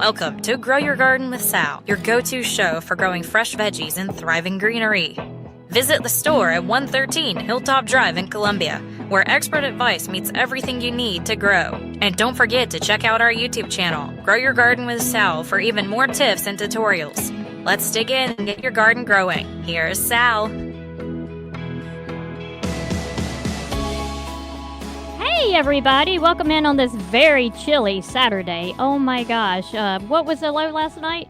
Welcome to Grow Your Garden with Sal, your go-to show for growing fresh veggies and thriving greenery. Visit the store at 113 Hilltop Drive in Columbia, where expert advice meets everything you need to grow. And don't forget to check out our YouTube channel, Grow Your Garden with Sal, for even more tips and tutorials. Let's dig in and get your garden growing. Here's Sal. Hey everybody, welcome in on this very chilly Saturday. Oh my gosh, what was the low last night?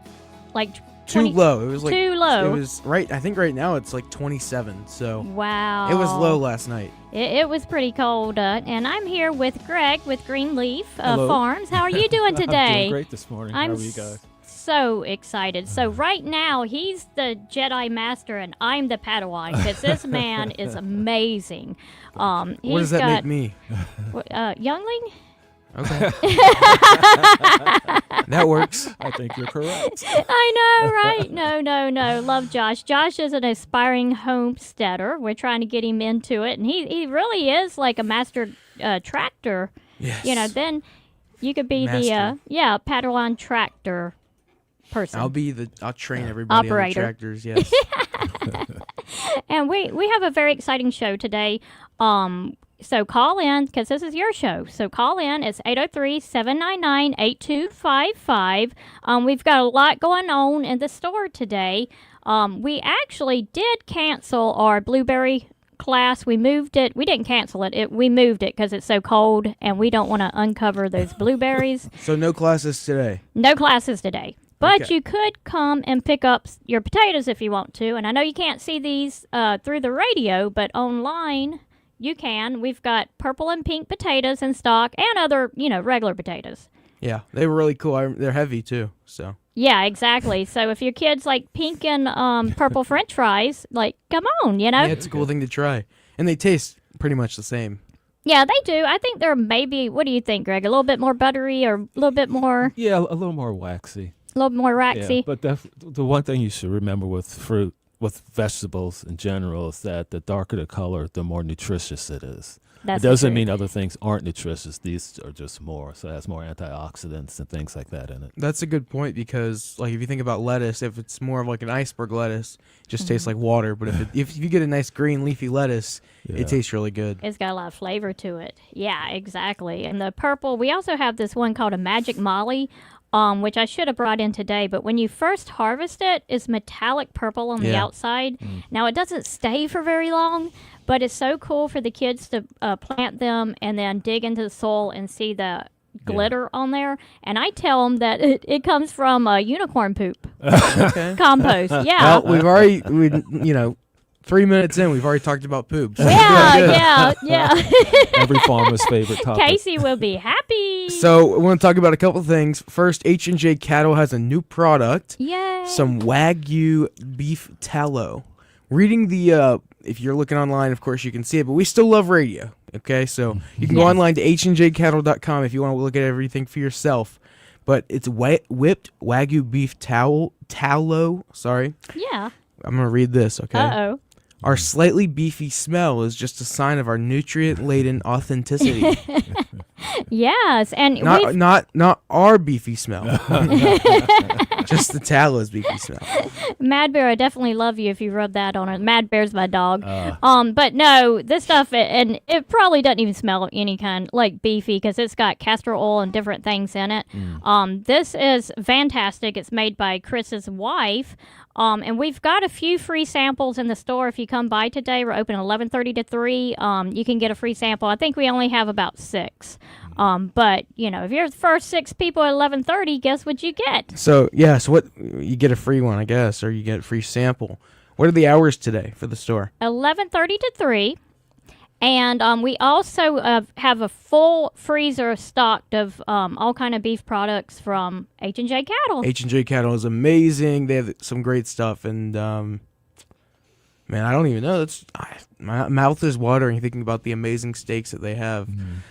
Like 20, too low. It was like too low. It was right. I think right now it's like 27. So wow, it was low last night. It was pretty cold, and I'm here with Greg with Greenleaf Hello. Farms. How are you doing today? I'm doing great this morning. How are you guys? So excited. So right now he's the Jedi Master and I'm the Padawan because this man is amazing. What does that make me? Youngling? Okay. That works. I think you're correct. I know, right? No. Love Josh. Josh is an aspiring homesteader. We're trying to get him into it, and he really is like a master tractor. Yes. You know, then you could be Master. the Padawan tractor person. I'll train everybody Operator. on the tractors. Yes. And we have a very exciting show today. So call in, because this is your show. So call in. It's 803-799-8255. We've got a lot going on in the store today. We actually did cancel our blueberry class. We moved it. We didn't cancel it. We moved it because it's so cold, and we don't want to uncover those blueberries. So no classes today. No classes today. But Okay. you could come and pick up your potatoes if you want to. And I know you can't see these through the radio, but online you can. We've got purple and pink potatoes in stock and other, regular potatoes. Yeah, they were really cool. They're heavy too. So. Yeah, exactly. So if your kids like pink and purple French fries, like, come on, Yeah, it's a cool thing to try, and they taste pretty much the same. Yeah, they do. I think they're maybe, what do you think, Greg? A little bit more buttery or a little bit more, Yeah, a little more waxy. a little more waxy? Yeah, but the one thing you should remember with fruit, with vegetables in general, is that the darker the color, the more nutritious it is. That's it doesn't the mean truth. other things aren't nutritious. These are just more. So it has more antioxidants and things like that in it. That's a good point because, like, if you think about lettuce, if it's more of like an iceberg lettuce, it just tastes like water. But if you get a nice green leafy lettuce, Yeah. it tastes really good. It's got a lot of flavor to it. Yeah, exactly. And the purple, we also have this one called a Magic Molly, which I should have brought in today. But when you first harvest it, it's metallic purple on the Yeah. outside. Now, it doesn't stay for very long, but it's so cool for the kids to plant them and then dig into the soil and see the glitter on there. And I tell them that it comes from unicorn poop Okay. compost. Yeah. Well, we've already, 3 minutes in, we've already talked about poop. So Yeah. Every farmer's favorite topic. Casey will be happy. So we want to talk about a couple things. First, H&J Cattle has a new product, Yay. some Wagyu beef tallow. Reading the, if you're looking online, of course you can see it, but we still love radio. Okay, so you can go Yes. online to HNJCattle.com if you want to look at everything for yourself. But it's whipped Wagyu beef tallow. Sorry, Yeah. I'm gonna read this. Okay. Uh-oh. Our slightly beefy smell is just a sign of our nutrient-laden authenticity. Yes, and we've Not our beefy smell. Just the tallow's beefy smell. Mad Bear, I definitely love you if you rub that on it. Mad Bear's my dog. But no, this stuff, and it probably doesn't even smell any kind like beefy because it's got castor oil and different things in it. This is fantastic. It's made by Chris's wife. And we've got a few free samples in the store. If you come by today, we're open 11:30 to 3. You can get a free sample. I think we only have about 6. But, if you're the first 6 people at 11:30, guess what you get? So, what you get a free one, I guess, or you get a free sample. What are the hours today for the store? 11:30 to 3. And we also have a full freezer stocked of all kind of beef products from H&J Cattle. H&J Cattle is amazing. They have some great stuff, and man, I don't even know. My mouth is watering thinking about the amazing steaks that they have.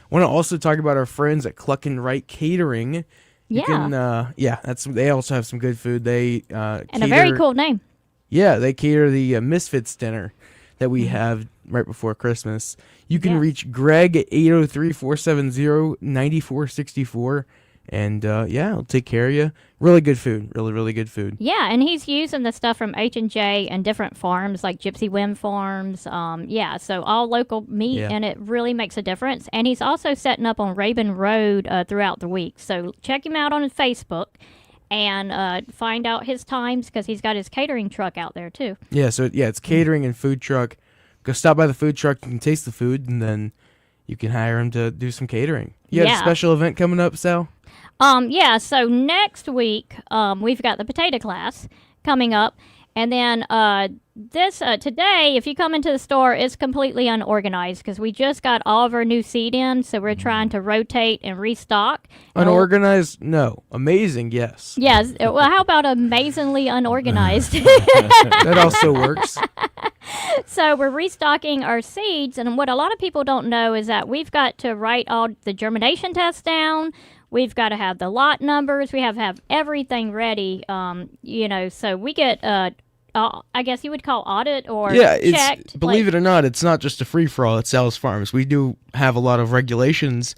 Want to also talk about our friends at Cluck and Wright Catering. You can, they also have some good food. They And a very cool name. Yeah, they cater the Misfits dinner that we have right before Christmas. You can reach Greg at 803-470-9464. And he'll take care of you. Really good food. Really, really good food. Yeah, and he's using the stuff from H&J and different farms like Gypsy Wind Farms. So all local meat, and it really makes a difference. And he's also setting up on Raven Road throughout the week. So check him out on his Facebook and find out his times because he's got his catering truck out there too. Yeah, it's catering and food truck. Go stop by the food truck. You can taste the food, and then you can hire him to do some catering. You have a special event coming up, Sal? So next week, we've got the potato class coming up. And then today, if you come into the store, it's completely unorganized because we just got all of our new seed in. So we're trying to rotate and restock. Unorganized? No. Amazing, yes. Yes. Well, how about amazingly unorganized? That also works. So we're restocking our seeds. And what a lot of people don't know is that we've got to write all the germination tests down. We've got to have the lot numbers. We have to have everything ready, so we get, I guess you would call audit or checked. Believe it or not, it's not just a free-for-all at Sal's Farms. We do have a lot of regulations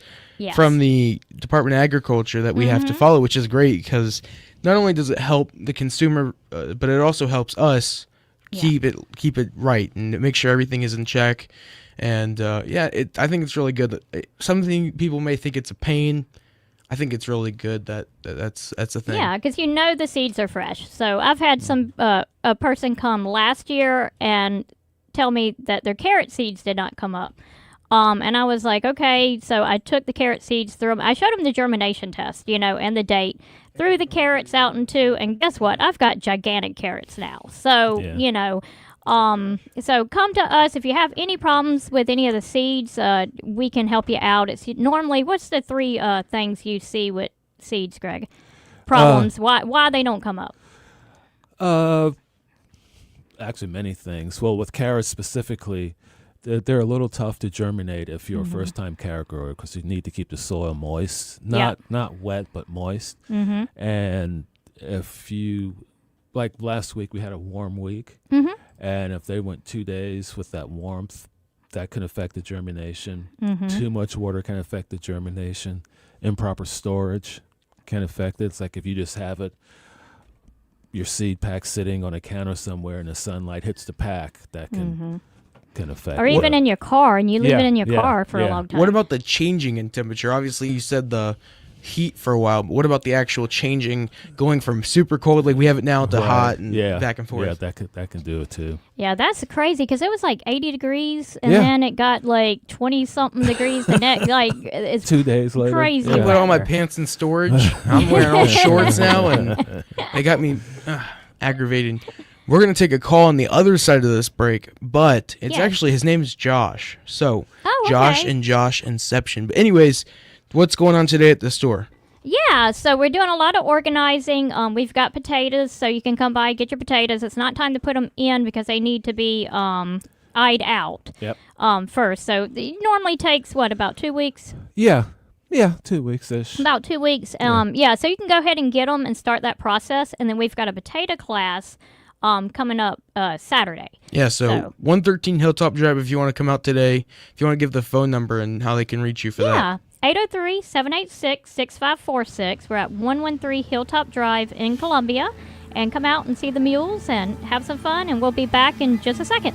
from the Department of Agriculture that we have to follow, which is great because not only does it help the consumer, but it also helps us keep it right and make sure everything is in check. And, I think it's really good. Something people may think it's a pain. I think it's really good that's a thing. Yeah, because the seeds are fresh. So I've had a person come last year and tell me that their carrot seeds did not come up. And I was like, okay. So I took the carrot seeds through them. I showed them the germination test, and the date. Threw the carrots out into, and guess what? I've got gigantic carrots now. So, so come to us if you have any problems with any of the seeds. We can help you out. It's normally, what's the three things you see with seeds, Greg? Problems. Why they don't come up? Actually, many things. Well, with carrots specifically, they're a little tough to germinate if you're a first-time carrot grower because you need to keep the soil moist, not wet but moist. And if you, like last week, we had a warm week. And if they went 2 days with that warmth, that can affect the germination. Too much water can affect the germination. Improper storage can affect it. It's like if you just have your seed pack sitting on a counter somewhere and the sunlight hits the pack, that can affect. Or even in your car, and you leave it in your car for a long time. What about the changing in temperature? Obviously, you said the heat for a while, but what about the actual changing, going from super cold like we have it now to hot and back and forth? Yeah, that can do it too. Yeah, that's crazy because it was like 80 degrees and then it got like 20 something degrees the next it's 2 days later. Crazy. I put all my pants in storage. I'm wearing all shorts now and they got me aggravated. We're going to take a call on the other side of this break, but it's actually, his name is Josh. So, Josh and Josh Inception. But anyways, what's going on today at the store? Yeah, so we're doing a lot of organizing. We've got potatoes, so you can come by, get your potatoes. It's not time to put them in because they need to be eyed out first. So it normally takes, about 2 weeks? Yeah, 2 weeks-ish. About 2 weeks. So you can go ahead and get them and start that process. And then we've got a potato class coming up Saturday. Yeah, so 113 Hilltop Drive if you want to come out today. If you want to give the phone number and how they can reach you for that. Yeah. 803-786-6546. We're at 113 Hilltop Drive in Columbia. And come out and see the mules and have some fun, and we'll be back in just a second.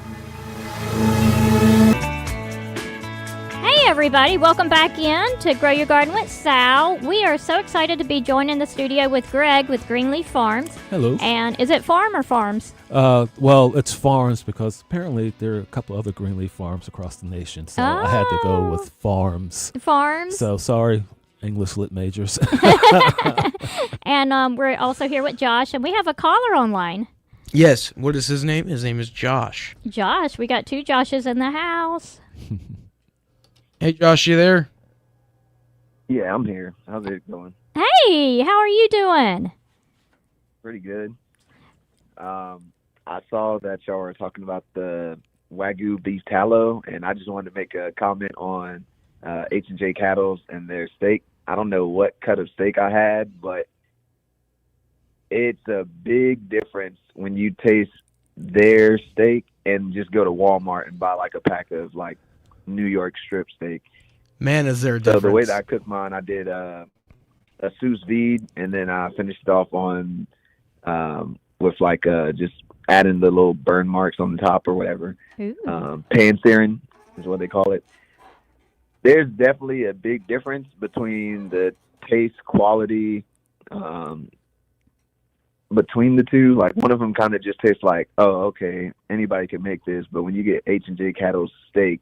Hey everybody, welcome back in to Grow Your Garden with Sal. We are so excited to be joined in the studio with Greg with Greenleaf Farms. Hello. And is it farm or farms? Well, it's farms because apparently there are a couple other Greenleaf farms across the nation, so I had to go with farms. Farms? So sorry, English lit majors. And we're also here with Josh, and we have a caller online. Yes, what is his name? His name is Josh. Josh, we got two Joshes in the house. Hey, Josh, you there? Yeah, I'm here. How's it going? Hey, how are you doing? Pretty good. I saw that y'all were talking about the Wagyu beef tallow, and I just wanted to make a comment on H&J Cattle and their steak. I don't know what cut of steak I had, but it's a big difference when you taste their steak and just go to Walmart and buy like a pack of like New York strip steak. Man, is there a difference? So the way that I cooked mine, I did a sous vide, and then I finished it off on with like just adding the little burn marks on the top or whatever. Pan searing is what they call it. There's definitely a big difference between the taste, quality, between the two. Like one of them kind of just tastes like, oh, okay, anybody can make this. But when you get H&J Cattle's steak,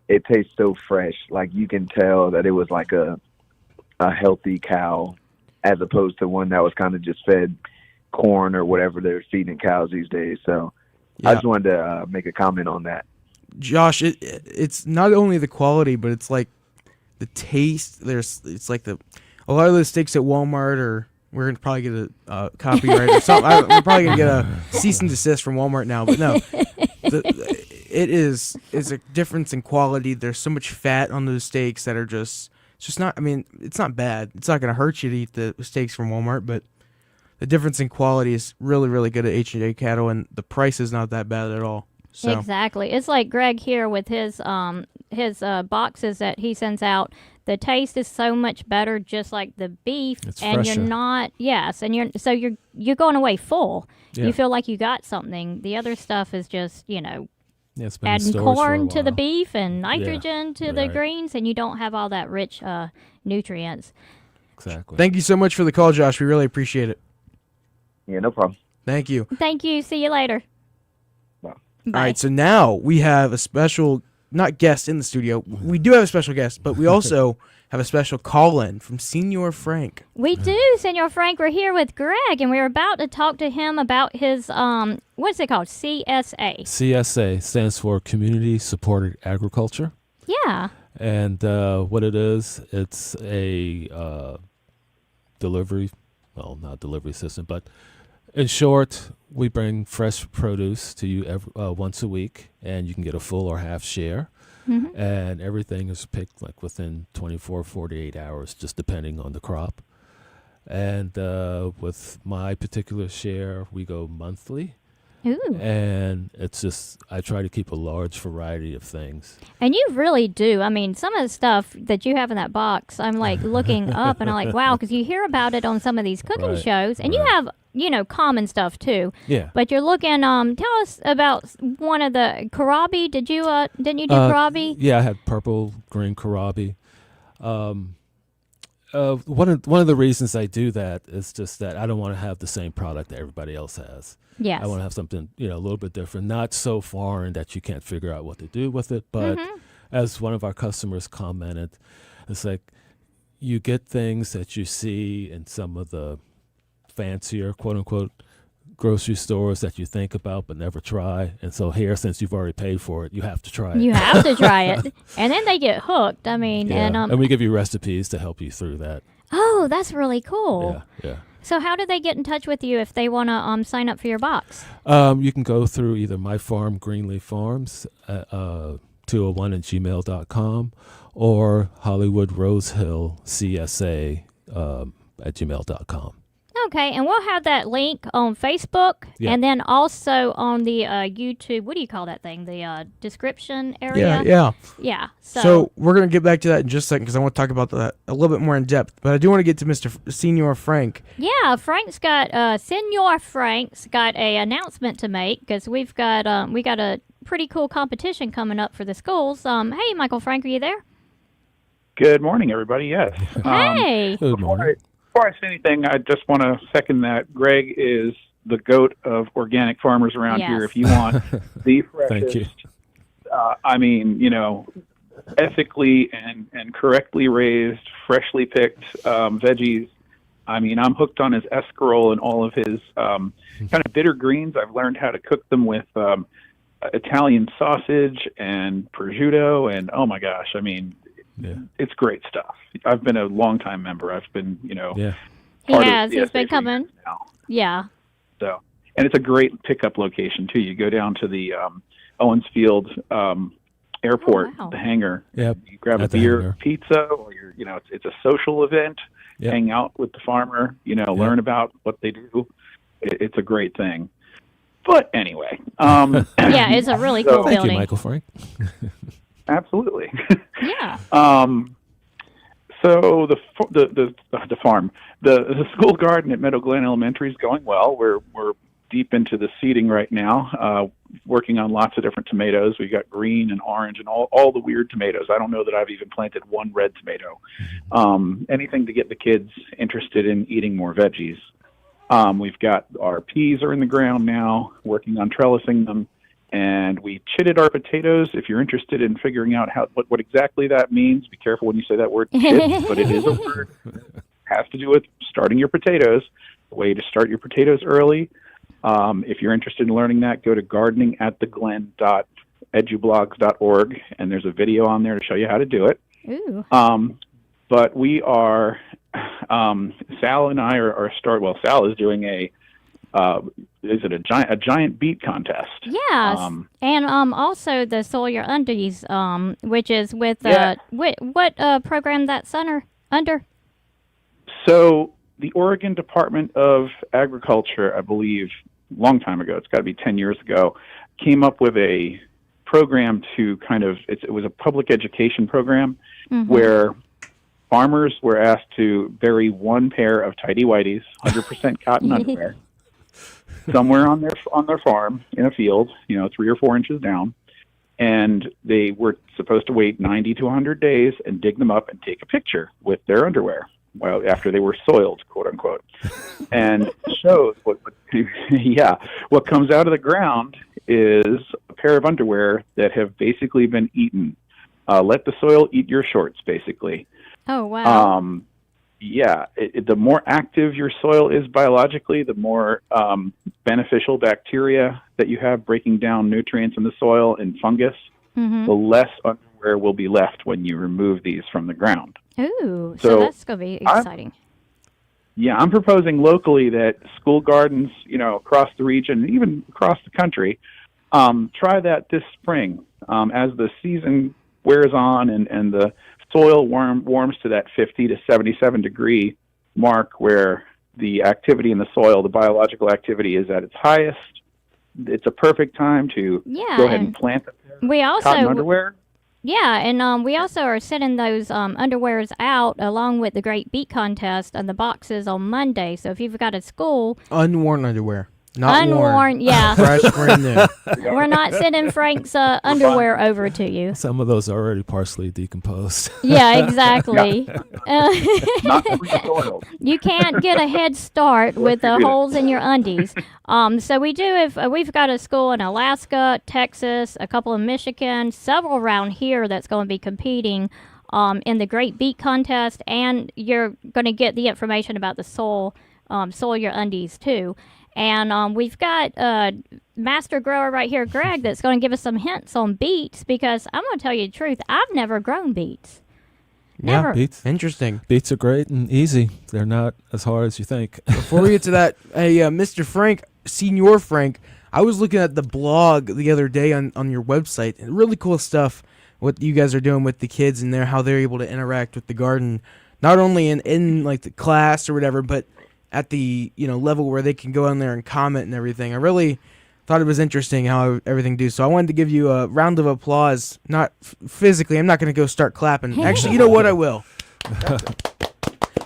it tastes so fresh. Like you can tell that it was like a healthy cow, as opposed to one that was kind of just fed corn or whatever they're feeding cows these days. So I just wanted to make a comment on that. Josh, it's not only the quality, but it's like the taste. It's like a lot of the steaks at Walmart, or we're gonna probably get a copyright or something. We're probably gonna get a cease and desist from Walmart now. But no, it's a difference in quality. There's so much fat on those steaks that are it's just not. I mean, it's not bad. It's not gonna hurt you to eat the steaks from Walmart, but the difference in quality is really, really good at H&J Cattle, and the price is not that bad at all. So. Exactly. It's like Greg here with his boxes that he sends out. The taste is so much better, just like the beef, it's and fresher. you're not. Yes, and you're going away full. Yeah. You feel like you got something. The other stuff is just It's been in adding stores for a corn to the while. beef and nitrogen to the right. greens, and you don't have all that rich nutrients. Exactly. Thank you so much for the call, Josh. We really appreciate it. Yeah, no problem. Thank you. Thank you. See you later. Bye. Bye. All right, so now we have a special, not guest in the studio. We do have a special guest, but we also have a special call-in from Senior Frank. We do, Senor Frank. We're here with Greg, and we're about to talk to him about his, what's it called, CSA? CSA stands for Community Supported Agriculture. Yeah. And what it is, it's a delivery, well, not delivery system, but in short, we bring fresh produce to you once a week, and you can get a full or half share. Mm-hmm. And everything is picked like within 24, 48 hours, just depending on the crop. And with my particular share, we go monthly. Ooh. And it's just, I try to keep a large variety of things. And you really do. I mean, some of the stuff that you have in that box, I'm like looking up and I'm like, wow, because you hear about it on some of these cooking Right, shows, and you have, common stuff too. Yeah. But you're looking, tell us about one of the kohlrabi. Didn't you do kohlrabi? Yeah, I had purple, green kohlrabi. One of the reasons I do that is just that I don't want to have the same product that everybody else has. Yes. I want to have something, a little bit different, not so foreign that you can't figure out what to do with it. But as one of our customers commented, it's like you get things that you see in some of the fancier, quote unquote, grocery stores that you think about but never try. And so here, since you've already paid for it, you have to try it. You have to try it. And then they get hooked. I mean, and we give you recipes to help you through that. Oh, that's really cool. Yeah. So how do they get in touch with you if they want to sign up for your box? You can go through either my farm, Greenleaf Farms, 201@gmail.com, or Hollywood Rosehill CSA at gmail.com. Okay, and we'll have that link on Facebook, and then also on the YouTube. What do you call that thing? The description area. Yeah. So So we're going to get back to that in just a second because I want to talk about that a little bit more in depth. But I do want to get to Mr. Senior Frank. yeah, Senor Frank's got a announcement to make because we got a pretty cool competition coming up for the schools. Hey, Michael Frank, are you there? Good morning, everybody. Yes. Hey. Good morning. Before I say anything, I just want to second that Greg is the GOAT of organic farmers around Yes. here. If you want the freshest, Thank you. ethically and correctly raised, freshly picked veggies. I mean, I'm hooked on his escarole and all of his kind of bitter greens. I've learned how to cook them with Italian sausage and prosciutto, and oh my gosh, I mean, it's great stuff. I've been a long-time member. I've been, He part has. of the He's been SA for coming. years now. Yeah. So, and it's a great pickup location too. You go down to the Owensfield airport, wow. the hangar. Yep. You grab a At the beer, hangar. pizza, or it's a social event. Yep. Hang out with the farmer. Learn about what they do. It's a great thing. But anyway, Yeah, it's a really cool Thank building. you, Michael Frank. absolutely. Yeah. So the farm, the school garden at Meadow Glen Elementary is going well. We're deep into the seeding right now, working on lots of different tomatoes. We've got green and orange and all the weird tomatoes. I don't know that I've even planted one red tomato. Anything to get the kids interested in eating more veggies. We've got our peas are in the ground now, working on trellising them. And we chitted our potatoes. If you're interested in figuring out what exactly that means, be careful when you say that word chit, but it is a word. It has to do with starting your potatoes. The way to start your potatoes early. If you're interested in learning that, go to gardeningattheglen.edublogs.org, and there's a video on there to show you how to do it. Ooh. But we are, Sal and I are Sal is doing a giant beet contest? Yes, and also the Soil Your Undies, which is with what program that's under? So the Oregon Department of Agriculture, I believe, a long time ago, it's got to be 10 years ago, came up with a program to it was a public education program where farmers were asked to bury one pair of tighty-whities, 100% cotton underwear, somewhere on their farm in a field, 3 or 4 inches down, and they were supposed to wait 90 to 100 days and dig them up and take a picture with their underwear after they were soiled, quote unquote, and shows what comes out of the ground is a pair of underwear that have basically been eaten. Let the soil eat your shorts, basically. Oh, wow. The more active your soil is biologically, the more beneficial bacteria that you have breaking down nutrients in the soil and fungus, the less underwear will be left when you remove these from the ground. Ooh, so that's going to be exciting. I'm proposing locally that school gardens, across the region, even across the country, try that this spring as the season wears on and the soil warms to that 50 to 77 degree mark where the activity in the soil, the biological activity, is at its highest. It's a perfect time to go ahead and plant cotton underwear. Yeah, and we also are sending those underwears out along with the Great Beet Contest and the boxes on Monday. So if you've got a school... Unworn underwear. Not unworn, worn. Yeah. Fresh, brand new. We're not sending Frank's underwear over to you. Some of those are already partially decomposed. Yeah, exactly. Not soiled. You can't get a head start with the holes in your undies. So we do. We've got a school in Alaska, Texas, a couple in Michigan, several around here that's going to be competing in the Great Beet Contest, and you're going to get the information about the Soil Your Undies too. And we've got master grower right here, Greg, that's going to give us some hints on beets, because I'm going to tell you the truth, I've never grown beets. Never. Yeah, beets. Interesting. Beets are great and easy. They're not as hard as you think. Before we get to that, hey, Mr. Frank, Senior Frank, I was looking at the blog the other day on your website, and really cool stuff, what you guys are doing with the kids and how they're able to interact with the garden, not only in like the class or whatever, but at the level where they can go in there and comment and everything. I really thought it was interesting how everything do. So I wanted to give you a round of applause. Not physically, I'm not going to go start clapping. Actually, you know what? I will.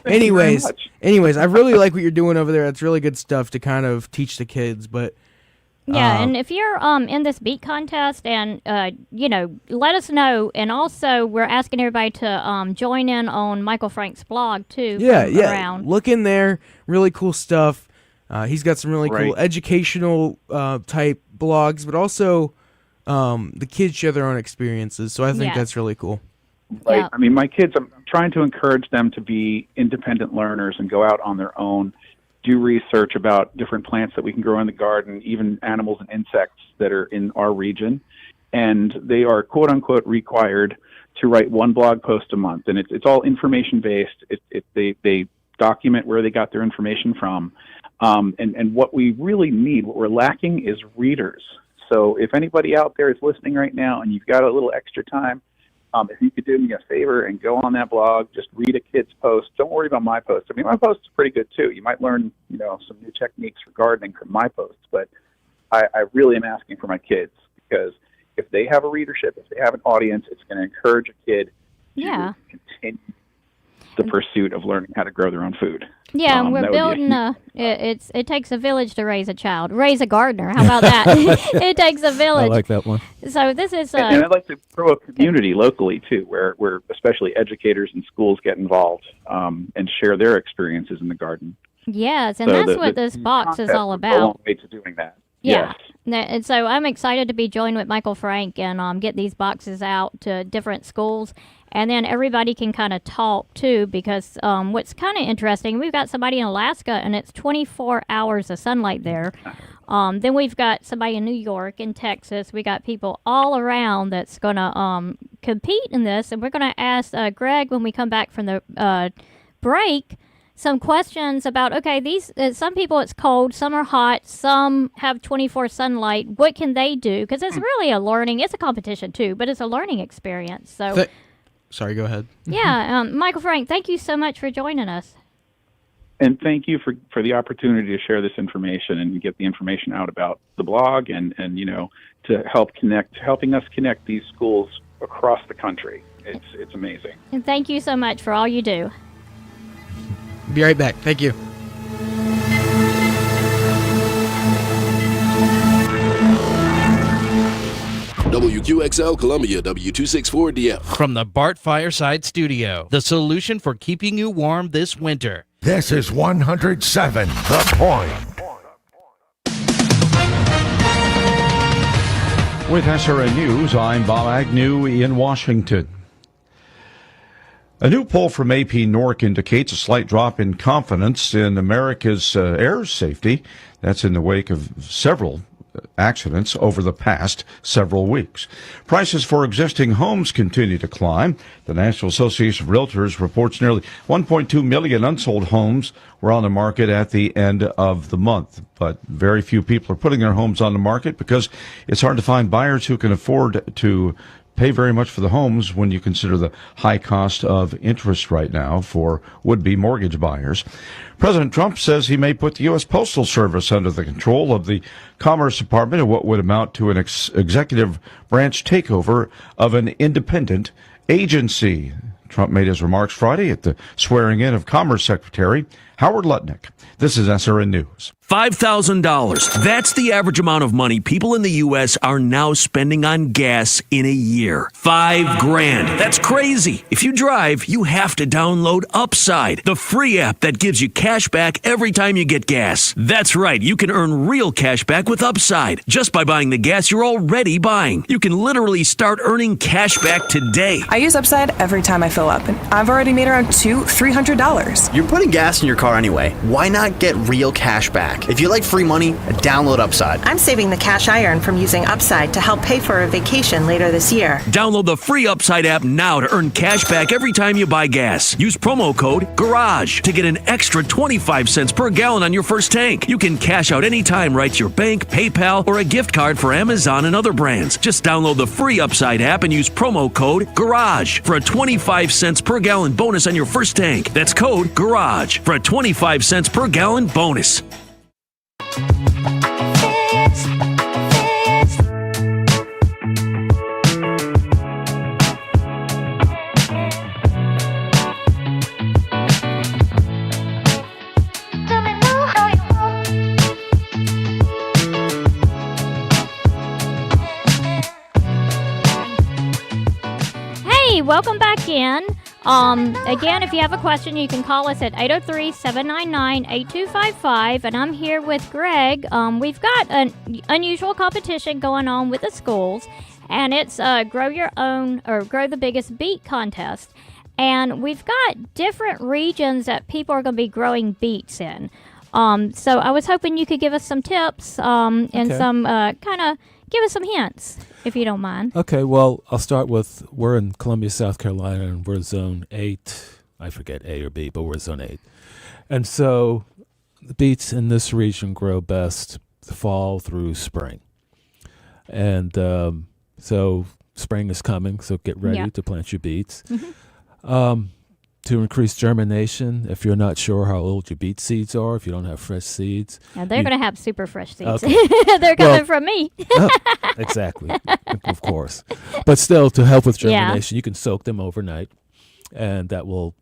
Anyways, I really like what you're doing over there. It's really good stuff to kind of teach the kids. But yeah, and if you're in this beet contest, and let us know. And also, we're asking everybody to join in on Michael Frank's blog too. Yeah. Around. Look in there. Really cool stuff. He's got some really cool educational type blogs, but also the kids share their own experiences. So I think that's really cool. Right. Yeah. I mean, my kids, I'm trying to encourage them to be independent learners and go out on their own, do research about different plants that we can grow in the garden, even animals and insects that are in our region. And they are, quote unquote, required to write one blog post a month. And it's all information based. They document where they got their information from. And what we really need, what we're lacking, is readers. So if anybody out there is listening right now and you've got a little extra time, if you could do me a favor and go on that blog, just read a kid's post. Don't worry about my post. I mean, my posts are pretty good too. You might learn, some new techniques for gardening from my posts, but I really am asking for my kids, because if they have a readership, if they have an audience, it's going to encourage a kid to continue. the pursuit of learning how to grow their own food. Yeah, and we're that would be building it takes a village to raise a child. Raise a gardener. How about that? It takes a village. I like that one. So this is and I'd like to grow a community locally too, where especially educators and schools get involved and share their experiences in the garden. Yes, and So that's what this box is all A about. long way to doing that. Yeah. Yes. And so I'm excited to be joined with Michael Frank and get these boxes out to different schools. And then everybody can kind of talk, too, because what's kind of interesting, we've got somebody in Alaska, and it's 24 hours of sunlight there. Then we've got somebody in New York, in Texas. We got people all around that's going to compete in this. And we're going to ask Greg, when we come back from the break, some questions about, okay, these some people it's cold, some are hot, some have 24 sunlight. What can they do? Because it's really it's a competition, too, but it's a learning experience. So. Sorry, go ahead. Yeah, Michael Frank, thank you so much for joining us. And thank you for the opportunity to share this information and get the information out about the blog and to helping us connect these schools across the country. It's amazing. And thank you so much for all you do. Be right back. Thank you. WQXL Columbia, W264DF. From the Bart Fireside Studio, the solution for keeping you warm this winter. This is 107 The Point. With SRN News, I'm Bob Agnew in Washington. A new poll from AP Norc indicates a slight drop in confidence in America's air safety. That's in the wake of several accidents over the past several weeks. Prices for existing homes continue to climb. The National Association of Realtors reports nearly 1.2 million unsold homes were on the market at the end of the month. But very few people are putting their homes on the market because it's hard to find buyers who can afford to pay very much for the homes when you consider the high cost of interest right now for would-be mortgage buyers. President Trump says he may put the U.S. Postal Service under the control of the Commerce Department in what would amount to an executive branch takeover of an independent agency. Trump made his remarks Friday at the swearing-in of Commerce Secretary Howard Lutnick. This is SRN News. $5,000. That's the average amount of money people in the U.S. are now spending on gas in a year. $5,000. That's crazy. If you drive, you have to download Upside, the free app that gives you cash back every time you get gas. That's right. You can earn real cash back with Upside just by buying the gas you're already buying. You can literally start earning cash back today. I use Upside every time I fill up, and I've already made around $300. You're putting gas in your car anyway. Why not get real cash back? If you like free money, download Upside. I'm saving the cash I earn from using Upside to help pay for a vacation later this year. Download the free Upside app now to earn cash back every time you buy gas. Use promo code GARAGE to get an extra 25 cents per gallon on your first tank. You can cash out anytime right to your bank, PayPal, or a gift card for Amazon and other brands. Just download the free Upside app and use promo code GARAGE for a 25 cents per gallon bonus on your first tank. That's code GARAGE for a 25 cents per gallon bonus. Hey, welcome back in. Again, if you have a question, you can call us at 803-799-8255, and I'm here with Greg. We've got an unusual competition going on with the schools, and it's Grow the Biggest Beet contest. And we've got different regions that people are going to be growing beets in. So I was hoping you could give us some tips and some kind of give us some hints, if you don't mind. Okay, well, I'll start with, we're in Columbia, South Carolina, and we're zone 8. I forget A or B, but we're zone 8. And so the beets in this region grow best fall through spring. And so spring is coming, so get ready to plant your beets. Mm-hmm. To increase germination, if you're not sure how old your beet seeds are, if you don't have fresh seeds. Now they're going to have super fresh seeds. Okay. They're coming from me. Exactly, of course. But still, to help with germination, you can soak them overnight, and that will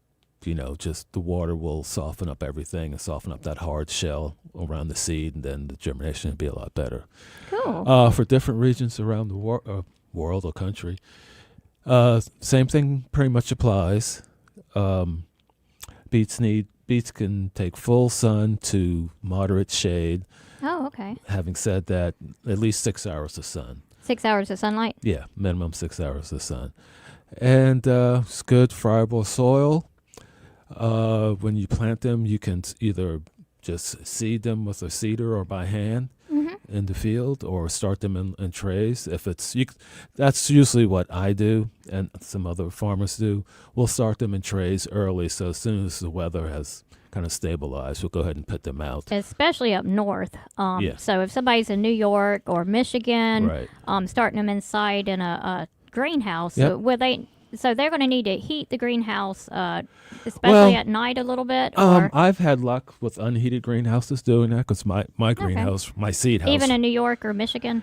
just the water will soften up everything and soften up that hard shell around the seed, and then the germination will be a lot better. Cool. For different regions around the world or country, same thing pretty much applies. Beets can take full sun to moderate shade. Oh, okay. Having said that, at least 6 hours of sun. 6 hours of sunlight? Yeah, minimum 6 hours of sun. And it's good friable soil. When you plant them, you can either just seed them with a seeder or by hand in the field, or start them in trays. That's usually what I do, and some other farmers do. We'll start them in trays early, so as soon as the weather has kind of stabilized, we'll go ahead and put them out. Especially up north. Yeah. So if somebody's in New York or Michigan, Right. Starting them inside in a greenhouse, Yep. so they're going to need to heat the greenhouse, especially at night a little bit? Or I've had luck with unheated greenhouses doing that, because my greenhouse, my seed house. even in New York or Michigan?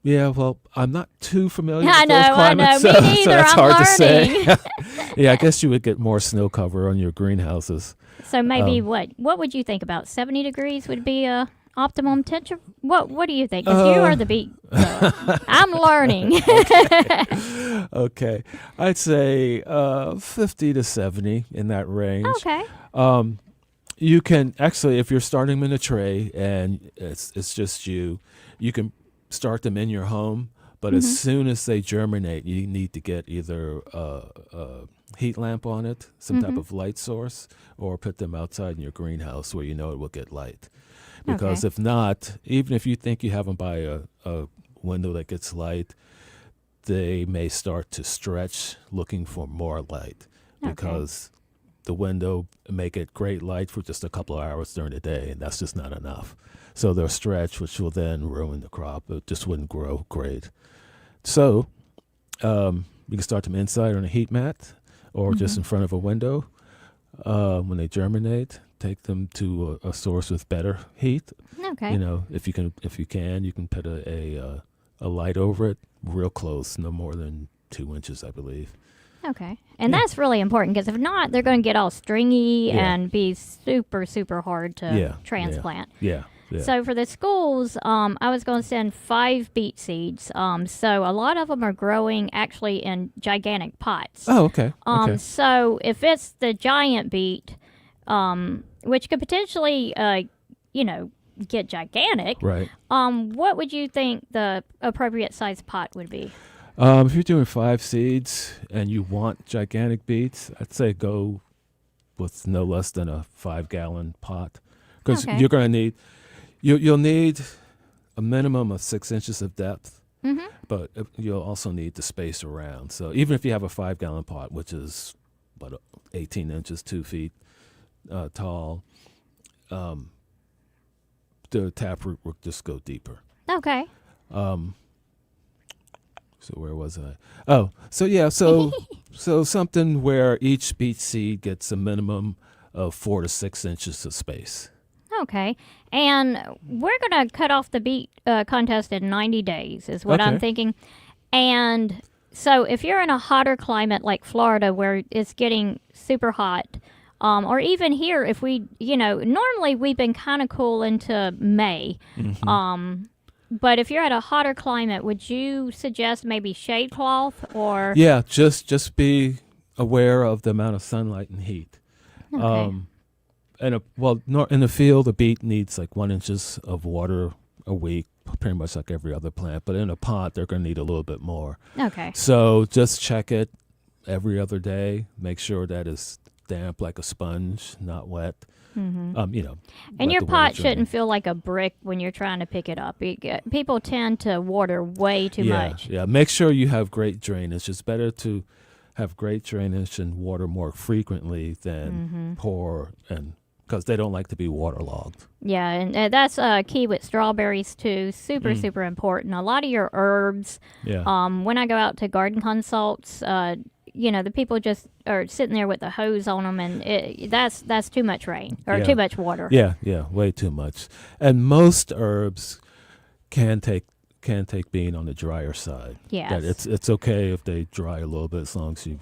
Yeah, well, I'm not too familiar I with know, those I know. climates, Me so neither. that's I'm hard to learning. say. Yeah, I guess you would get more snow cover on your greenhouses. So maybe what would you think about 70 degrees would be a optimum temperature? What do you think? Because you are the beet grower. I'm learning. Okay, I'd say 50 to 70 in that range. Okay. You can actually, if you're starting them in a tray and it's just you can start them in your home. But as soon as they germinate, you need to get either a heat lamp on it, some type of light source, or put them outside in your greenhouse where you know it will get light. Because if not, even if you think you have them by a window that gets light, they may start to stretch looking for more light, because the window may get great light for just a couple of hours during the day, and that's just not enough. So they'll stretch, which will then ruin the crop. It just wouldn't grow great. So you can start them inside on a heat mat or just in front of a window. When they germinate, take them to a source with better heat. Okay. If you can put a light over it, real close, no more than 2 inches, I believe. Okay. And that's really important, because if not, they're going to get all stringy and be super, super hard to transplant. Yeah. So for the schools, I was going to send 5 beet seeds. So a lot of them are growing actually in gigantic pots. Oh, okay. So if it's the giant beet, which could potentially, get gigantic. Right. What would you think the appropriate size pot would be? If you're doing 5 seeds and you want gigantic beets, I'd say go with no less than a 5-gallon pot, because you're going to need. You'll need a minimum of 6 inches of depth, but you'll also need the space around. So even if you have a 5-gallon pot, which is about 18 inches, 2 feet tall, the taproot will just go deeper. Okay. So where was I? Oh, so something where each beet seed gets a minimum of 4 to 6 inches of space. Okay. And we're going to cut off the beet contest in 90 days is what I'm thinking. And so if you're in a hotter climate like Florida where it's getting super hot, or even here, if we, normally we've been kind of cool into May. But if you're at a hotter climate, would you suggest maybe shade cloth or? Yeah, just be aware of the amount of sunlight and heat. Okay. In the field, a beet needs like 1 inch of water a week, pretty much like every other plant. But in a pot, they're going to need a little bit more. Okay. So just check it every other day. Make sure that it's damp like a sponge, not wet. And let your the water pot drain. shouldn't feel like a brick when you're trying to pick it up. People tend to water way too much. Yeah, make sure you have great drainage. It's better to have great drainage and water more frequently than poor, and because they don't like to be waterlogged. Yeah, and that's key with strawberries too. Super, super important. A lot of your herbs. Yeah. When I go out to garden consults, the people just are sitting there with the hose on them, and that's too much rain or too much water. Yeah, way too much. And most herbs can take being on the drier side. Yes. That it's okay if they dry a little bit as long as you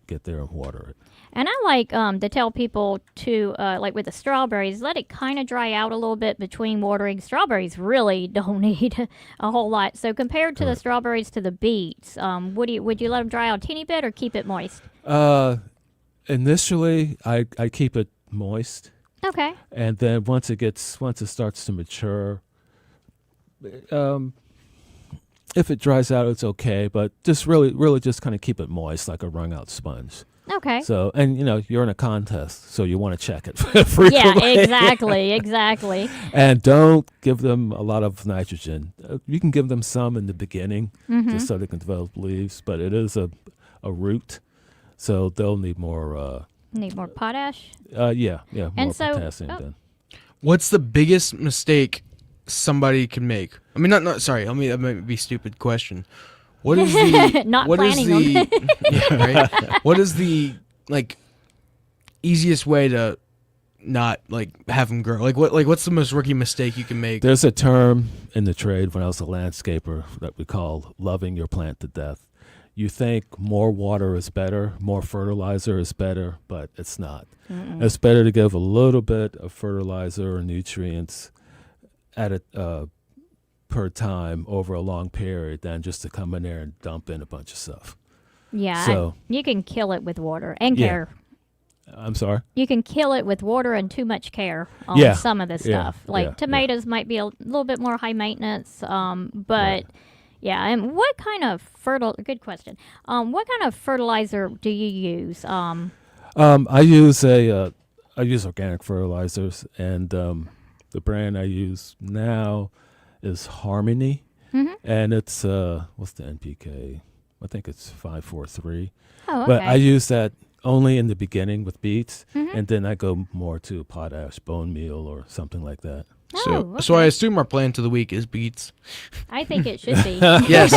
get there and water it. And I like to tell people to, like with the strawberries, let it kind of dry out a little bit between watering. Strawberries really don't need a whole lot. So compared to the strawberries to the beets, would you let them dry out a teeny bit or keep it moist? Initially, I keep it moist. Okay. And then once it starts to mature, if it dries out, it's okay. But just really just kind of keep it moist, like a wrung out sponge. Okay. So, and you're in a contest, so you want to check it frequently. Yeah, exactly. And don't give them a lot of nitrogen. You can give them some in the beginning, just so they can develop leaves. But it is a root, so they'll need more. Need more potash. Yeah, more potassium. Then. What's the biggest mistake somebody can make? I mean, not sorry. That might be a stupid question. What is the not what planning is the on yeah, right? What is the easiest way to not have them grow? What's the most rookie mistake you can make? There's a term in the trade when I was a landscaper that we call loving your plant to death. You think more water is better, more fertilizer is better, but it's not. It's better to give a little bit of fertilizer or nutrients at per time over a long period than just to come in there and dump in a bunch of stuff. Yeah, so, you can kill it with water and care. I'm sorry? You can kill it with water and too much care on some of the stuff. Tomatoes might be a little bit more high maintenance, but... Yeah, and what kind of good question. What kind of fertilizer do you use? I use organic fertilizers, and the brand I use now is Harmony, and it's what's the NPK? I think it's 543. Oh, okay. But I use that only in the beginning with beets, and then I go more to potash, bone meal, or something like that. So I assume our plant of the week is beets. I think it should be. Yes,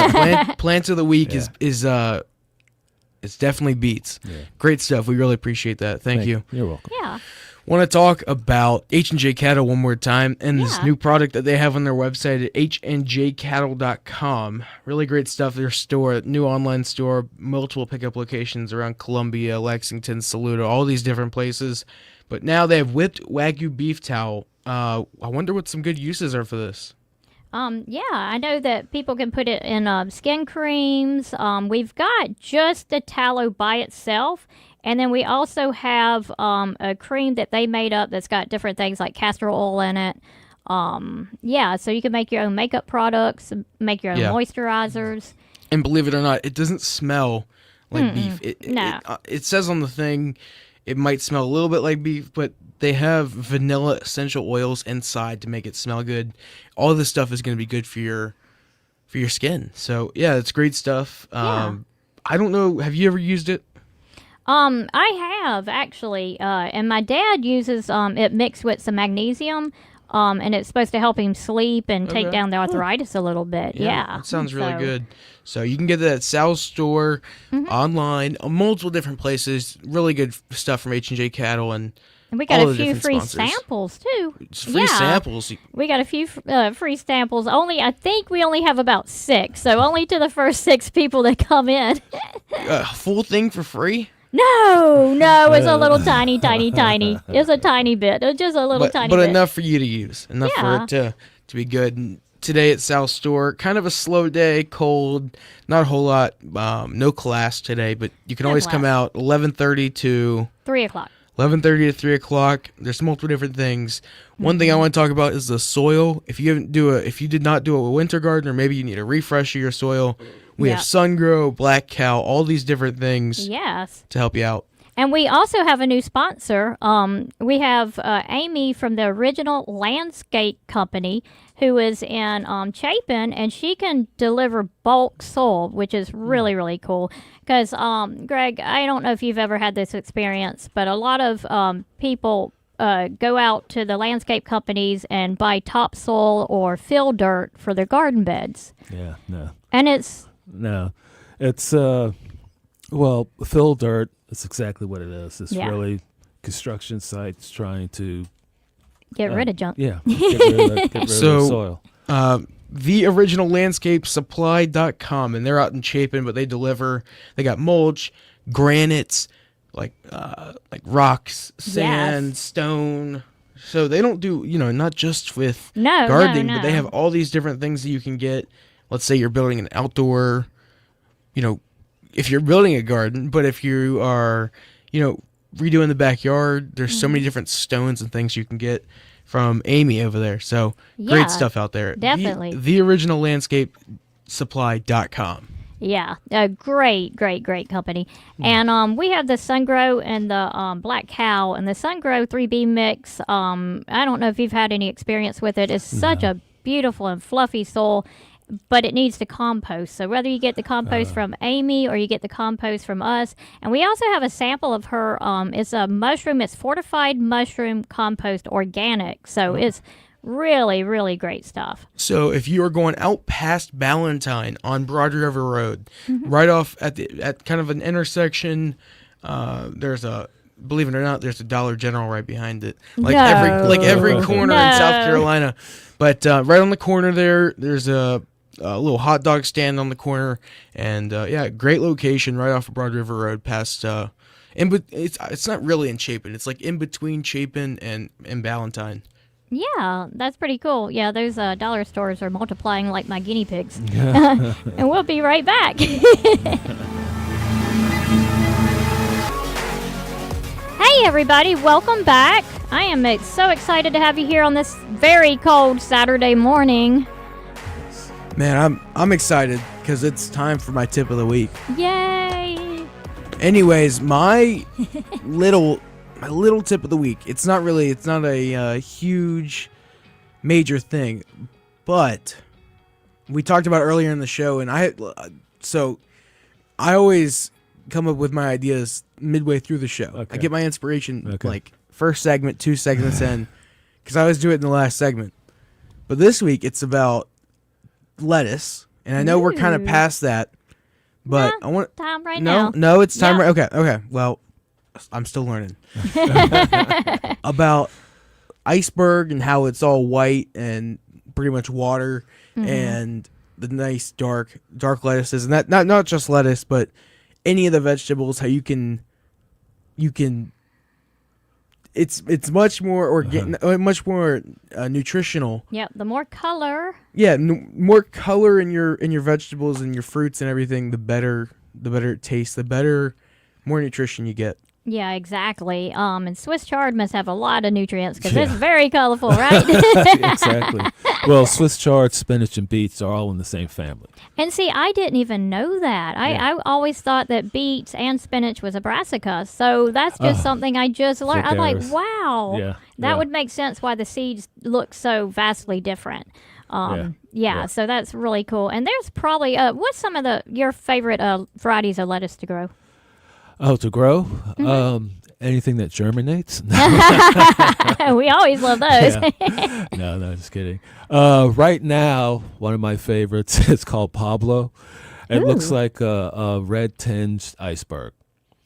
plant of the week is it's definitely beets. Yeah. Great stuff. We really appreciate that. Thank you. You're welcome. Yeah. Want to talk about H&J Cattle one more time and this new product that they have on their website at hnjcattle.com. Really great stuff. Their store, new online store, multiple pickup locations around Columbia, Lexington, Saluda, all these different places. But now they have whipped Wagyu beef towel. I wonder what some good uses are for this. Yeah, I know that people can put it in skin creams. We've got just the tallow by itself, and then we also have a cream that they made up that's got different things like castor oil in it. Yeah, so you can make your own makeup products, make your own moisturizers. And believe it or not, it doesn't smell like beef. It says on the thing it might smell a little bit like beef, but they have vanilla essential oils inside to make it smell good. All this stuff is going to be good for your skin. So yeah, it's great stuff. I don't know. Have you ever used it? I have actually, and my dad uses it mixed with some magnesium. And it's supposed to help him sleep and take down the arthritis a little bit. Yeah. That sounds really good. So you can get that at Sal's store, online, multiple different places. Really good stuff from H&J Cattle and we got all a few free sponsors. Samples too. Free samples. We got a few free samples. I think we only have about 6. So only to the first 6 people that come in. Full thing for free? No, it's a little tiny. It's a tiny bit. It's just a little tiny bit. But enough for you to use. Enough for it to be good. And today at Sal's store, kind of a slow day, cold, not a whole lot. No class today, but you can always come out 11:30 to 3 o'clock. 11:30 to 3 o'clock. There's multiple different things. One thing I want to talk about is the soil. If you did not do a winter garden, or maybe you need a refresh of your soil, we have SunGrow, Black Cow, all these different things to help you out. And we also have a new sponsor. We have Amy from the Original Landscape Company, who is in Chapin, and she can deliver bulk soil, which is really, really cool. Because, Greg, I don't know if you've ever had this experience, but a lot of people go out to the landscape companies and buy topsoil or fill dirt for their garden beds. Yeah, no. And it's... No. It's, fill dirt. That's exactly what it is. It's really construction sites trying to get rid of junk. Yeah. Get rid of soil. The Original Landscape Supply.com, and they're out in Chapin, but they got mulch, granites, like rocks, sand, stone. So they don't do, not just with gardening, but they have all these different things that you can get. Let's say you're building an outdoor, if you're building a garden, but if you are, redoing the backyard, there's so many different stones and things you can get from Amy over there. So great stuff out there. Definitely. The original landscape supply.com. Yeah, a great company. And we have the Sungrow and the Black Cow, and the Sungrow 3B mix. I don't know if you've had any experience with it. It's such a beautiful and fluffy soil, but it needs to compost. So whether you get the compost from Amy or you get the compost from us, and we also have a sample of her. It's a mushroom. It's fortified mushroom compost organic. So it's really, really great stuff. So if you are going out past Ballantyne on Broad River Road, right off at kind of an intersection, there's believe it or not, there's a Dollar General right behind it. Every corner in South Carolina. But right on the corner there's a little hot dog stand on the corner, and great location right off of Broad River Road past it's not really in Chapin. It's like in between Chapin and Ballantyne. Yeah, that's pretty cool. Yeah, those dollar stores are multiplying like my guinea pigs. And we'll be right back. Hey, everybody. Welcome back. I am so excited to have you here on this very cold Saturday morning. Man, I'm excited because it's time for my tip of the week. Yay! Anyways, my little tip of the week. It's not a huge, major thing, but we talked about earlier in the show, and I always come up with my ideas midway through the show. Okay. I get my inspiration like first segment, 2 segments in, because I always do it in the last segment. But this week it's about lettuce, and I know we're kind of past that, but I want time right now. No, it's time right. Okay. Well, I'm still learning about iceberg and how it's all white and pretty much water, and the nice dark lettuces, and that not just lettuce, but any of the vegetables. How you can it's much more much more nutritional. Yep, the more color. Yeah, more color in your vegetables and your fruits and everything, the better it tastes, more nutrition you get. Yeah, exactly. And Swiss chard must have a lot of nutrients because it's very colorful, right? Exactly. Well, Swiss chard, spinach, and beets are all in the same family. And see, I didn't even know that. I always thought that beets and spinach was a brassica. So that's just something I just learned. I'm like, wow. That would make sense why the seeds look so vastly different. So that's really cool. And there's probably, what's some of your favorite varieties of lettuce to grow? Oh, to grow? Anything that germinates? We always love those. No, just kidding. Right now, one of my favorites is called Pablo. It looks like a red tinged iceberg.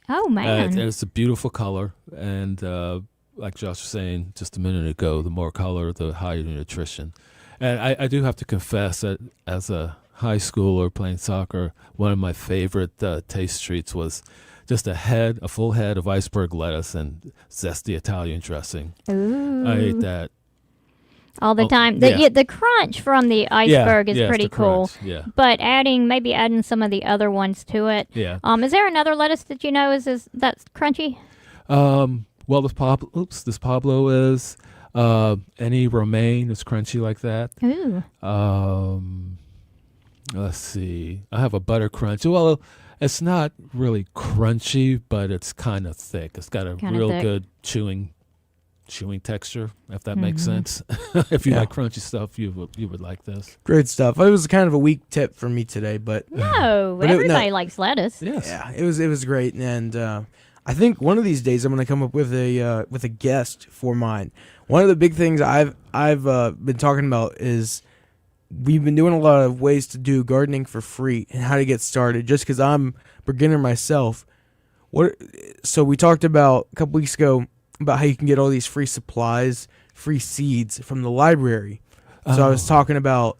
Oh, man. It's a beautiful color. And like Josh was saying just a minute ago, the more color, the higher the nutrition. And I do have to confess that as a high schooler playing soccer, one of my favorite taste treats was just a full head of iceberg lettuce and zesty Italian dressing. Ooh. I ate that all the time. The crunch from the iceberg is pretty cool. Yeah. But maybe adding some of the other ones to it. Yeah. Is there another lettuce that you know is that's crunchy? Well, this Pablo is. Any romaine is crunchy like that. Ooh. Let's see. I have a butter crunch. Well, it's not really crunchy, but it's kind of thick. It's got a real good chewing texture, if that makes sense. If you like crunchy stuff, you would like this. Great stuff. It was kind of a weak tip for me today, but everybody likes lettuce. Yes. Yeah, it was great, and I think one of these days I'm going to come up with a guest for mine. One of the big things I've been talking about is we've been doing a lot of ways to do gardening for free and how to get started. Just because I'm a beginner myself, so we talked about a couple weeks ago about how you can get all these free supplies, free seeds from the library. So I was talking about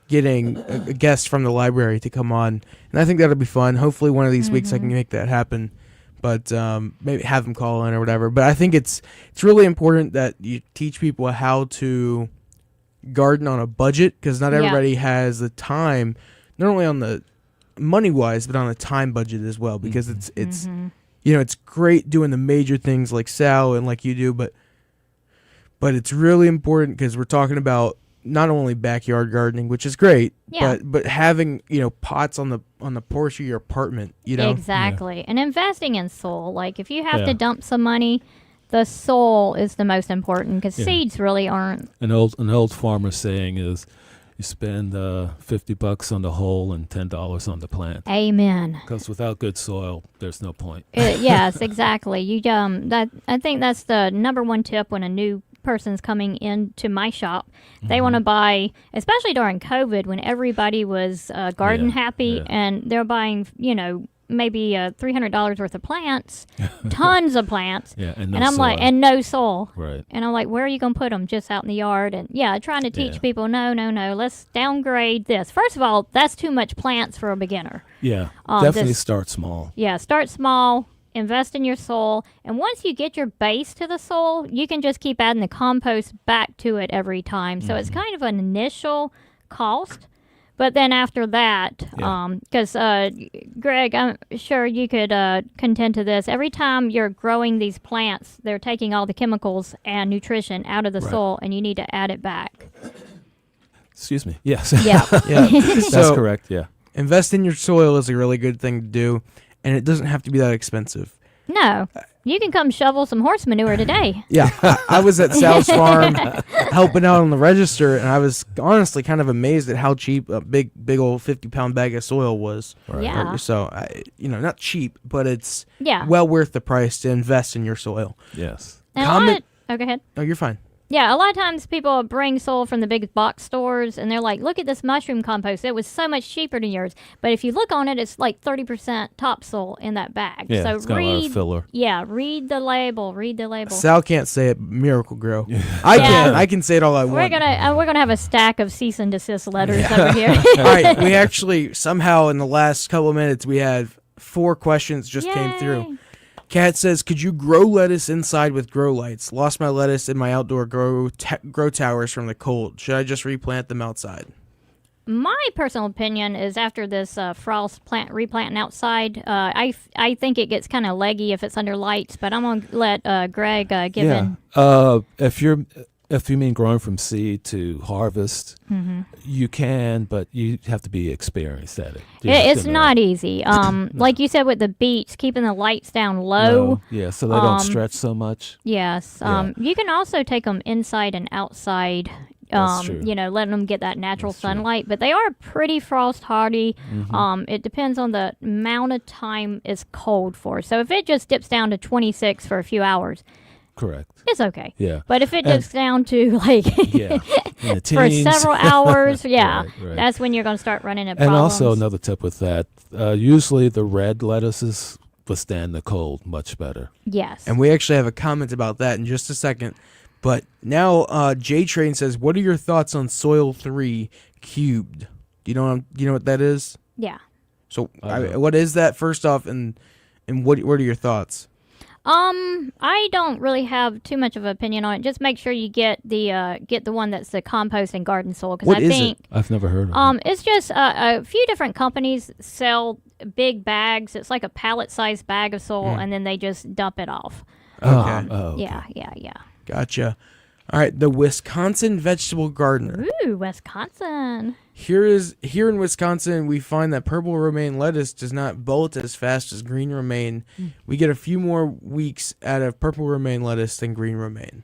getting a guest from the library to come on, and I think that'll be fun. Hopefully one of these weeks I can make that happen. but maybe have them call in or whatever. But I think it's really important that you teach people how to garden on a budget, because not everybody has the time, not only on the money wise, but on a time budget as well. Because it's it's great doing the major things like Sal and like you do, but it's really important because we're talking about not only backyard gardening, which is great, but having pots on the porch of your apartment. Exactly, and investing in soil. Like if you have to dump some money, the soil is the most important because seeds really aren't. An old farmer saying is, you spend $50 on the hole and $10 on the plant. Amen. Because without good soil, there's no point. Yes, exactly. I think that's the number one tip when a new person's coming into my shop. They want to buy, especially during COVID when everybody was garden happy, and they're buying, maybe $300 worth of plants, tons of plants, and I'm soil. like, and no soil, right? And I'm like, where are you gonna put them? Just out in the yard? And trying to teach people, no, let's downgrade this. First of all, that's too much plants for a beginner. Yeah, definitely start small. Yeah, start small. Invest in your soil, and once you get your base to the soil, you can just keep adding the compost back to it every time. So it's kind of an initial cost. But then after that, because Greg, I'm sure you could contend to this. Every time you're growing these plants, they're taking all the chemicals and nutrition out of the soil, and you need to add it back. Excuse me. Yes. Yeah. That's correct. Yeah. Invest in your soil is a really good thing to do, and it doesn't have to be that expensive. No. You can come shovel some horse manure today. Yeah, I was at Sal's farm helping out on the register, and I was honestly kind of amazed at how cheap a big old 50-pound bag of soil was. Right. Yeah. So, not cheap, but it's well worth the price to invest in your soil. Yes. And go ahead. Oh, you're fine. Yeah, a lot of times people bring soil from the big box stores, and they're like, look at this mushroom compost. It was so much cheaper than yours. But if you look on it, it's like 30% topsoil in that bag. Yeah, so it's got a lot of filler. Yeah, read the label. Sal can't say it, Miracle Grow. I can. I can say it all I want. We're gonna have a stack of cease and desist letters over here. All right, we actually, somehow in the last couple of minutes, we had 4 questions just came through. Kat says, could you grow lettuce inside with grow lights? Lost my lettuce in my outdoor grow towers from the cold. Should I just replant them outside? My personal opinion is after this frost replanting outside, I think it gets kind of leggy if it's under lights, but I'm going to let Greg give in. If you mean growing from seed to harvest, you can, but you have to be experienced at it. It's not easy. Like you said with the beets, keeping the lights down low. Yeah, so they don't stretch so much. Yes. You can also take them inside and outside. That's true. Letting them get that natural sunlight, but they are pretty frost hardy. It depends on the amount of time it's cold for. So if it just dips down to 26 for a few hours, correct, it's okay. Yeah. But if it dips down to like for several hours, right. That's when you're going to start running into problems. And also another tip with that, usually the red lettuces withstand the cold much better. Yes. And we actually have a comment about that in just a second. But now J-Train says, what are your thoughts on Soil 3 cubed? Do you know what that is? Yeah. So what is that first off, and what are your thoughts? I don't really have too much of an opinion on it. Just make sure you get the one that's the compost and garden soil. Because I think I've never heard of it. It's just a few different companies sell big bags. It's like a pallet-sized bag of soil, and then they just dump it off. Okay. Okay. Yeah. Gotcha. All right, the Wisconsin Vegetable Gardener. Ooh, Wisconsin. Here in Wisconsin, we find that purple romaine lettuce does not bolt as fast as green romaine. We get a few more weeks out of purple romaine lettuce than green romaine.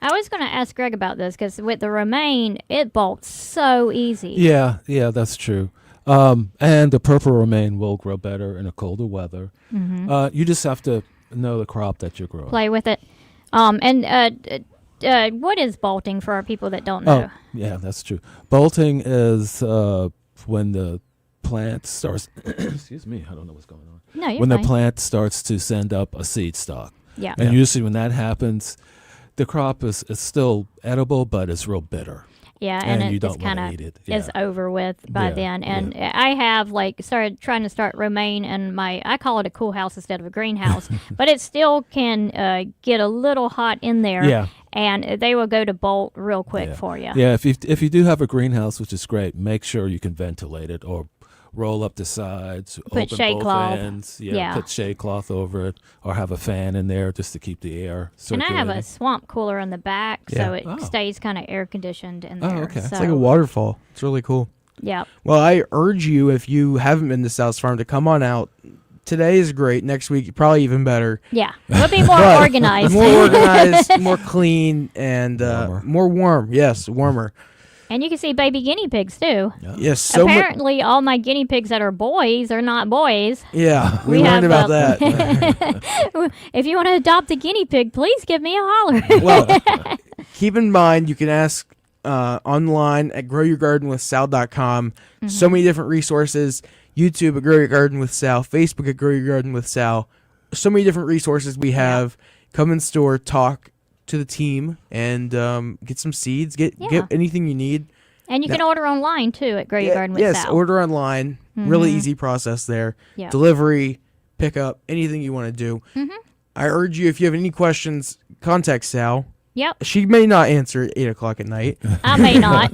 I was going to ask Greg about this because with the romaine, it bolts so easy. Yeah, that's true. And the purple romaine will grow better in a colder weather. You just have to know the crop that you're growing. Play with it. What is bolting for our people that don't know? Oh, yeah, that's true. Bolting is when the plant starts. Excuse me, I don't know what's going on. No, you're when fine. the plant starts to send up a seed stalk. Yeah. And usually when that happens, the crop is still edible, but it's real bitter. Yeah, and you it's don't kind want to eat of it. is over with by Yeah, then. And I have started trying to start romaine in I call it a cool house instead of a greenhouse, but it still can get a little hot in there. Yeah. And they will go to bolt real quick for you. Yeah, if you do have a greenhouse, which is great, make sure you can ventilate it or roll up the sides, Put open shade both cloth. ends. Yeah. Put shade cloth over it, or have a fan in there just to keep the air And circulating. I have a swamp cooler in the back, so it Oh. stays kind of air conditioned in there. okay. So, It's like a waterfall. It's really cool. Yeah. Well, I urge you, if you haven't been to South Farm, to come on out. Today is great. Next week, probably even better. Yeah. We'll be more But organized. More organized, more clean, and more warm. Yes, warmer. And you can see baby guinea pigs, too. Yes, so Apparently, all my guinea pigs that are boys are not boys. Yeah, we learned about that. If you want to adopt a guinea pig, please give me a holler. Well, keep in mind, you can ask online at growyourgardenwithsal.com. So many different resources. YouTube at Grow Your Garden with Sal. Facebook at Grow Your Garden with Sal. So many different resources we have. Come in store, talk to the team, and get some seeds. Get anything you need. And you can order online, too, at Grow Your Garden with Sal. Yes, order online. Really easy process there. Yeah. Delivery, pickup, anything you want to do. I urge you, if you have any questions, contact Sal. Yep. She may not answer at 8 o'clock at night. I may not.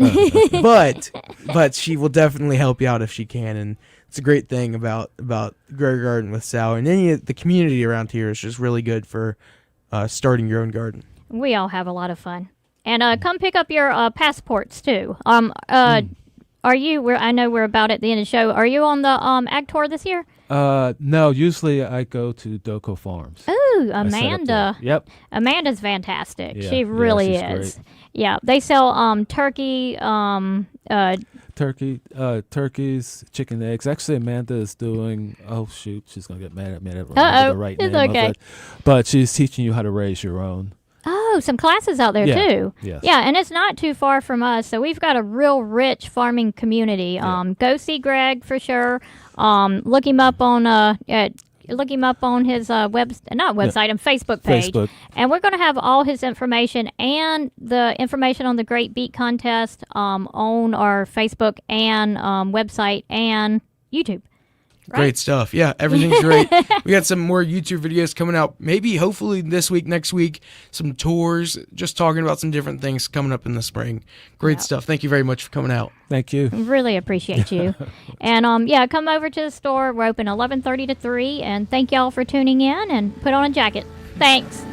but she will definitely help you out if she can. And it's a great thing about Grow Your Garden with Sal. And the community around here is just really good for starting your own garden. We all have a lot of fun. And come pick up your passports, too. Are you, I know we're about at the end of the show, are you on the Ag Tour this year? No, usually I go to Doco Farms. Ooh, I set up Amanda. there. Yep. Amanda's fantastic. Yeah, She really she's is. great. Yeah, they sell turkey, turkeys, chicken eggs. Actually, Amanda is doing. Oh shoot, she's gonna get mad at me. I don't Uh-oh, remember the right it's name okay. of it. But she's teaching you how to raise your own. Oh, some classes out there too. Yes. Yeah, and it's not too far from us, so we've got a real rich farming community. Go see Greg for sure. Look him up on his on Facebook page. Facebook. And we're going to have all his information and the information on the Great Beet Contest on our Facebook and website and YouTube. Right? Great stuff. Yeah, everything's great. We got some more YouTube videos coming out. Maybe, hopefully, this week, next week, some tours, just talking about some different things coming up in the spring. Great stuff. Thank you very much for coming out. Thank you. Really appreciate you. And come over to the store. We're open 11:30 to 3. And thank y'all for tuning in and put on a jacket. Thanks.